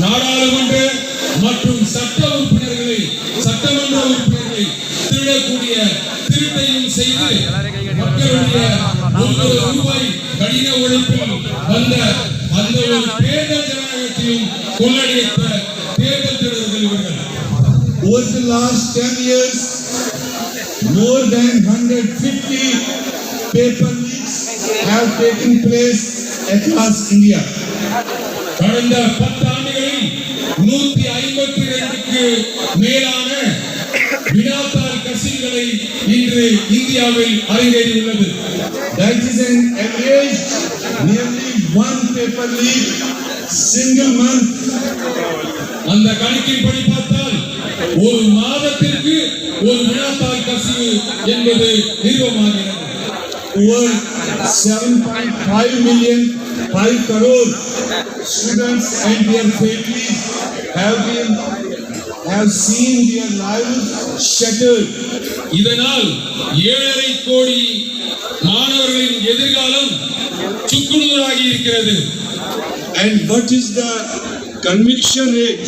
நாடாளுமன்ற மற்றும் சட்டமன்ற உறுப்பினர்களை திருடக்கூடிய திருட்டையும் செய்து மக்களுடைய ரூபாய் கடின உழைப்பில் வந்த அந்த ஒரு தேர்தல் ஜனநாயகத்தையும் கொள்ளடித்த தேர்தல் திருடர்கள் இவர்கள். Over the last 10 years, more than 150 paper leaks have taken place across India. கடந்த 10 ஆண்டுகளில் 152க்கு மேலான வினாத்தாள் கசிவுகளை இன்று இந்தியாவில் அரங்கேறியுள்ளது. That is an average nearly one paper leak single month. அந்த கணக்கின்படி பார்த்தால் ஒரு மாதத்திற்கு ஒரு வினாத்தாள் கசிவு என்பது நிறுவனமாகிறது. Over 7.5 million, 5 crore students and their families have seen their lives shattered. இதனால் 7.5 கோடி மாணவர்களின் எதிர்காலம் சுக்குநூறாகி இருக்கிறது. And what is the conviction rate?